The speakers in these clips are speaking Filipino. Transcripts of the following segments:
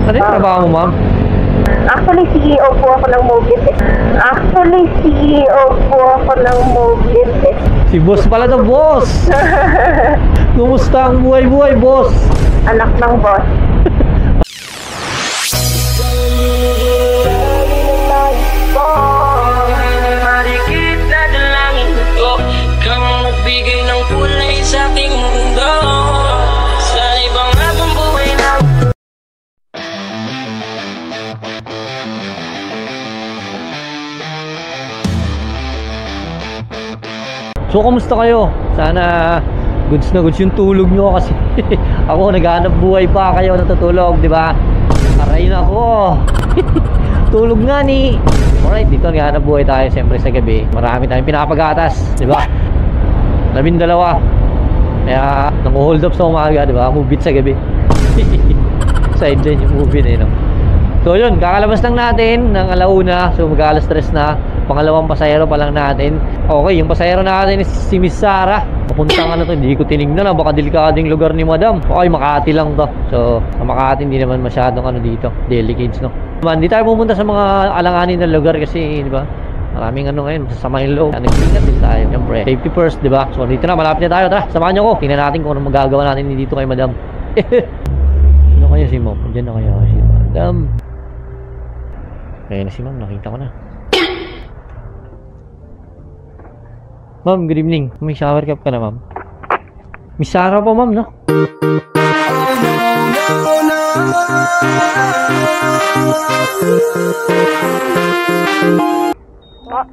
Ano yung trabaho mo, ma'am? Actually, CEO po ako ng Mobit eh. Si boss pala to, boss! Kumusta ang buhay-buhay, boss? Anak ng boss. Marikit na dalangin ko, kang magbigay ng kulay sa aking mundo. Sa ibang habang buhay na. So, kumusta kayo? Sana goods na goods yung tulog nyo kasi ako naghahanap buhay pa, kayo natutulog, di ba? Aray na ako. Tulog nga ni. Alright, dito naghahanap buhay tayo siyempre sa gabi. Marami tayong pinapagatas, di ba? 12. Kaya nang-hold up sa umaga, di ba? Move it sa gabi. Sideline yung move it, eh, no? So yun, kakalabas lang natin ng alauna. So mag-alas 3 na. Pangalawang pasahero pa lang natin. Okay, yung pasahero natin is si Miss Sarah. Papuntang ano to, hindi ko tinignan na. Baka delikading lugar ni Madam. Okay, Makati lang to. So sa Makati hindi naman masyadong ano dito, delicades, no? Hindi tayo pumunta sa mga alanganin na lugar kasi, di ba? Maraming ano ngayon, masasama yung loob. Nag-ingat din tayo, siyempre. Safety first, di ba? So dito na, malapit na tayo. Tara, samahan nyo ko. Tingnan natin kung ano magagawa natin dito kay Madam. Ano kaya si Mom? Diyan na kaya si Madam. Kaya na si Ma'am, nakita ko na. Ma'am, good evening. May shower cap ka na, ma'am. May Sarah po, ma'am, no?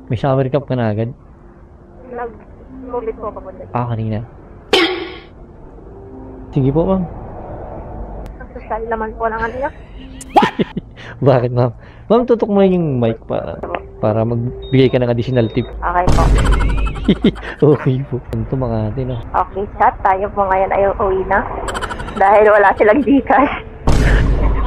May shower cap ka na agad? Nag-Mobit po papunta. Kanina. Sige po, ma'am. Ang social naman po ng ano niya. Bakit, ma'am? Ma'am, tutok mo yung mic para magbigay ka ng additional tip. Okay po. Okay po. Ito mga atin, no? Okay, chat. Tayo po ngayon ay uwi na. Dahil wala silang Gcash.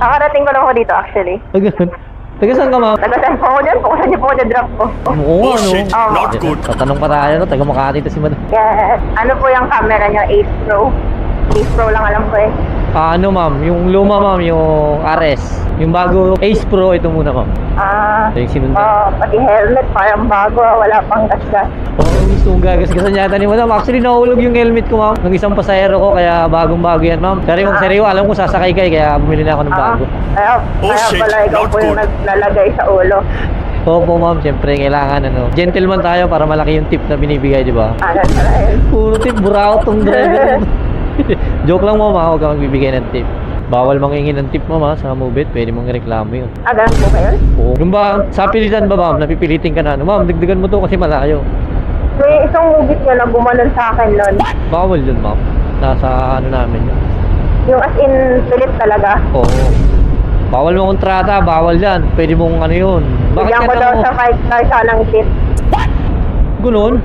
Nakarating ko lang po dito actually. Ganun. Taga saan ka, ma'am? Taga-saan po ako dyan? Kung saan niyo po ako drop po. Oo, ano? Not good. Tatanong pa tayo, no? Taga Makati ito si Madam. Yes. Ano po yung camera niyo? 8 Pro? 8 Pro lang alam ko eh. Ano, ma'am? Yung luma, ma'am, yung RS. Yung bago Ace Pro, ito muna, ma'am. Ito yung sinundan. Pati helmet, parang bago, wala pang gasgas. Oo, gusto mong gagasgasan yata ni Madam. Actually, nahulog yung helmet ko, ma'am. Ng isang pasahero ko, kaya bagong-bago yan, ma'am. Pero yung seryo, alam ko sasakay kayo, kaya bumili na ako ng bago. Kaya pala ikaw po yung naglalagay sa ulo. Opo, ma'am. Siyempre, kailangan, ano. Gentleman tayo para malaki yung tip na binibigay, di ba? Ano pala yun? Puro tip, buraot tong driver. Joke lang, ma'am, huwag ka magbibigay ng tip. Bawal mangingi ng tip, ma'am, sa Mobit. Pwede mong reklamo yun. Ganun po kayo? Oo. Yung ba, sa pilitan ba, ma'am? Napipilitin ka na, ano? Ma'am, dagdagan mo to kasi malayo. May isang Mobit niya na gumanon sa akin nun. Bawal yun, ma'am. Nasa ano namin yun. Yung as in, pilit talaga. Oo. Bawal mo kontrata, bawal yan. Pwede mong ano yun. Bakit bigyan ko daw sa 5 star ng tip. Gunon?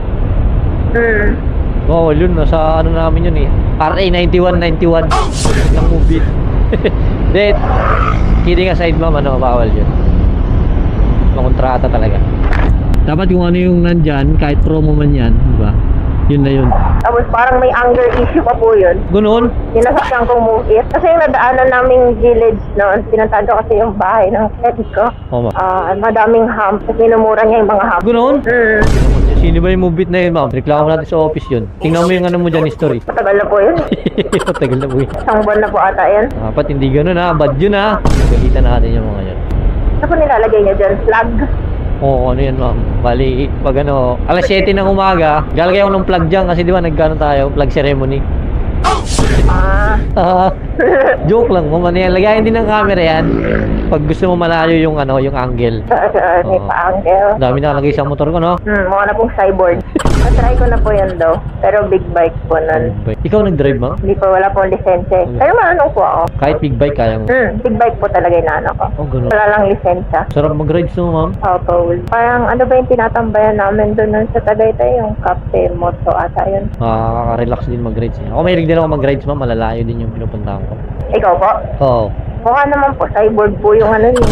Bawal yun. Nasa ano namin yun eh. RA 9191 ng Mobit. Then, kidding aside, ma'am, ano, bawal yun. Makontrata talaga. Dapat kung ano yung nandyan, kahit promo man yan, diba? Yun na yun. Tapos parang may anger issue pa po yun. Gunon? Sinasakyan kong move it. Kasi yung nadaanan naming village noon, pinuntahan ko kasi yung bahay ng pet ko. Oo, ma'am. Madaming ham. Kasi minumura niya yung mga ham. Gunon? Sino ba yung Mobit na yun, ma'am? Reklamo natin sa office yun. Tingnan mo yung ano mo dyan, history. Matagal na po yun. Matagal na po yun. Isang buwan na po ata yan. Dapat hindi ganun, ha? Bad yun, ha? Galitan natin yung mga yun. Ano po nilalagay niya dyan? Flag? Oo, ano yan, ma'am. Bali, pag ano, alas 7 ng umaga, galagay ako ng plug dyan kasi di ba nagkano tayo, plug ceremony. Joke lang, ma'am. Ano yan, lagayan din ng camera yan. Pag gusto mo malayo yung ano, yung angle. May pa-angle. Dami nakalagay sa motor ko, no? Mukha na pong cyborg. Try ko na po yan daw. Pero big bike po nun. Ikaw nag-drive, ma'am? Hindi po, wala pong lisensya. Pero maanong po ako. Kahit big bike, kaya mo? Big bike po talaga yung naano ko. Oh, ganun. Wala lang lisensya. Sarap mag-ride mo, ma'am? Opo. Parang ano ba yung tinatambayan namin doon sa Tagaytay? Yung Cafe Moto ata yun. Relax din mag-rides. Ako mahilig din ako mag-rides, ma'am. Malalayo din yung pinupuntahan ko. Ikaw po? Oo. Mukha naman po, cyborg po yung ano niyo.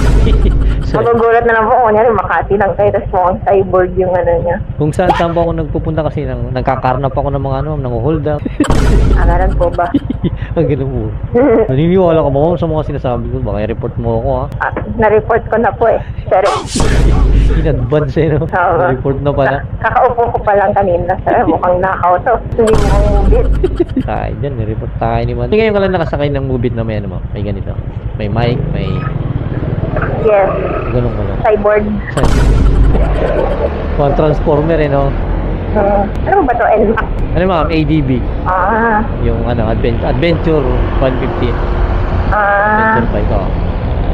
Magugulat na lang po, kunyari Makati lang kayo, tapos mukhang cyborg yung ano niya. Kung saan po ako nagpupunta kasi nagkakarnap ako ng mga nang-hold up. Ganun po ba? Ang ganun po. Naniniwala ka ba sa mga sinasabi ko? Baka i-report mo ako ha? Na-report ko na po eh. Sir. In advance eh, no? Na-report na pala. Kakaupo ko pa lang kanina, sir. Mukhang nakaw to. Hindi mo ang mubit. Tayo dyan, na-report tayo ni man. Hindi ngayon ka lang nakasakay ng mubit na may ano mo? May ganito. May mic, may... Yes. Ganun ko lang. Cyborg. One transformer eh, no? Ano ba to? NMAX? Ano ma'am? ADB. Yung ano, Adventure 150. Adventure bike ko.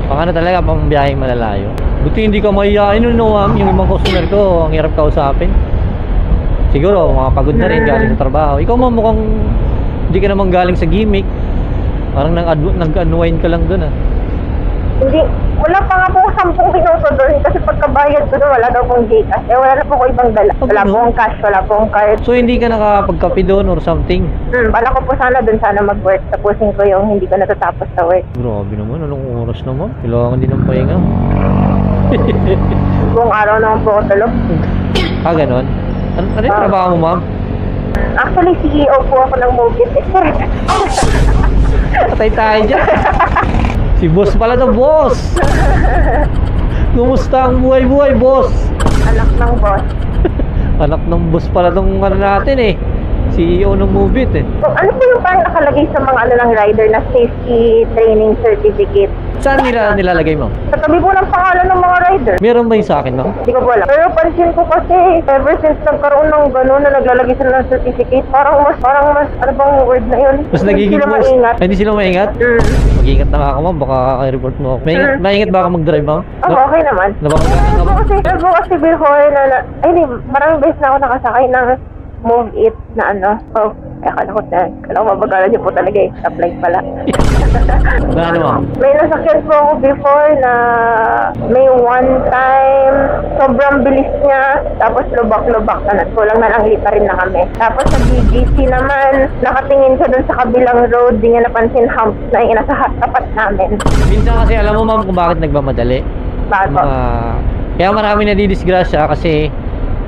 Pang ano talaga, pang biyaheng malalayo. Buti hindi ka mahihain nun, no, ma'am. Yung ibang customer ko, ang hirap kausapin. Siguro, mga pagod na rin galing sa trabaho. Ikaw ma'am, mukhang hindi ka naman galing sa gimmick. Parang nag-unwind ka lang dun, ah. Hindi, wala pa nga po 10 minuto doon kasi pagkabayad ko doon, wala daw pong Gcash. Eh, wala na po ko ibang dala. Wala pong cash, wala pong card. So, hindi ka nakapagkape doon or something? Bala ko po sana doon sana mag-work. Tapusin ko yung hindi ko natatapos sa work. Grabe naman, anong oras naman? Kailangan din ng pahinga. Buong araw naman po ako tulog. Ganon? Ano yung trabaho mo, ma'am? Actually, CEO po ako ng Mobit. Patay tayo dyan. Si boss pala to, boss! Kumusta ang buhay-buhay, boss? Anak ng boss. Anak ng boss pala tong ano natin eh. CEO ng Mobit eh. So, ano po yung parang nakalagay sa mga ano ng rider na safety training certificate? Saan nila nilalagay, ma'am? Sa tabi po ng pangalan ng mga rider. Meron ba yung sa akin, ma'am? Hindi ko po alam. Pero pansin ko kasi, ever since nagkaroon ng gano'n na naglalagay sila ng certificate, parang mas, ano bang word na yun? Mas nagiging boss. Maingat. Hindi sila maingat? Mag-ingat na nga ako, ma'am. Baka i-report mo ako. Maingat ba ako mag-drive, ma'am? Okay naman. Pero kasi before na, ay hindi, maraming beses na ako nakasakay ng Move It na ano. Oh, akala ko mabagalan niyo po talaga eh. Stoplight pala. Na ano, ma'am? May nasakyan po ako before na may one time sobrang bilis niya tapos lubak-lubak na kulang na lang lipa rin na kami. Tapos sa BGC naman nakatingin siya dun sa kabilang road, di niya napansin humps na yung nasa tapat namin. Minsan kasi alam mo, ma'am, kung bakit nagmamadali. Bakit po? Kaya marami na didisgrasya kasi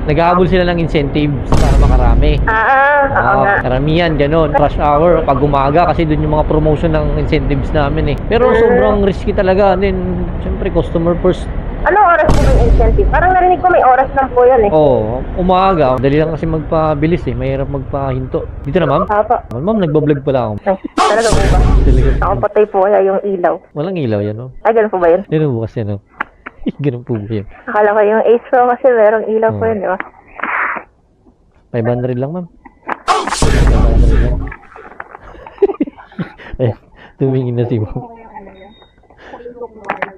nag-aabol sila ng incentives para makarami. Oo nga. Karamihan, gano'n. Rush hour, pag umaga, kasi doon yung mga promotion ng incentives namin eh. Pero sobrang risky talaga. Then, syempre, customer first. Anong oras po yung incentive? Parang narinig ko may oras lang po yun eh. Oo, umaga. Dali lang kasi magpabilis eh. Mahirap magpahinto. Dito na, ma'am? Apa. Ma'am, nagbablog pala ako. Ay, talaga po ba? Talaga. Nakapatay po kaya yung ilaw. Walang ilaw yan, no? Ay, ganun po ba yun? Yan bukas yan, no? Ganun po ba yun? Akala ko yung Ace Pro kasi merong ilaw po yun, di ba? 500 lang, ma'am. 500 lang. Eh, tumingin na si ma'am.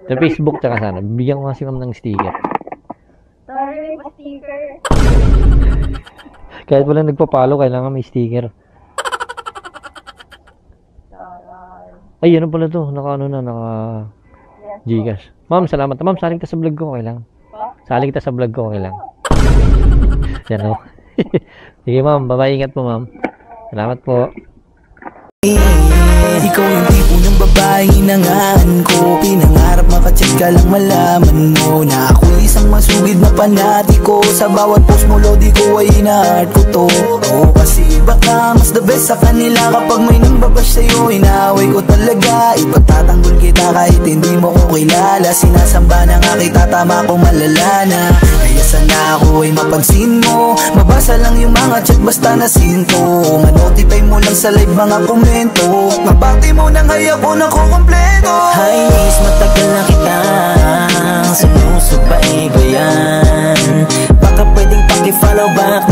Sa Facebook tsaka sana. Bibigyan ko nga si ma'am ng sticker. Sorry, may sticker. Kahit wala nagpapalo, kailangan may sticker. Ay, ano pala to? Naka Gcash. Ma'am, salamat. Ma'am, saling kita sa vlog ko, okay lang. Saling kita sa vlog ko, okay lang. Yan o. Sige ma'am, bye-bye. Ingat po ma'am. Salamat po. Ikaw yung tipo ng babae hinangaan ko. Pinangarap makacheck ka lang malaman mo na ako isang masugid na panatiko. Sa bawat post mo lodi ko ay hinaheart ko to. Oo, kasi iba ka, mas the best sa kanila. Kapag may nangbabash sa'yo, inaaway ko talaga. Ipagtatanggol kita kahit hindi mo ko kilala. Sinasamba na nga kita, tama ko malala na. Kaya sana ako ay mapansin mo. Mabasa lang yung mga chat basta nasinto. Manotify mo lang sa live mga komento. Mabati mo nang haya ko na kukumpleto. Hi miss, matagal na kitang sinusubae ko yan. Baka pwedeng paki-follow back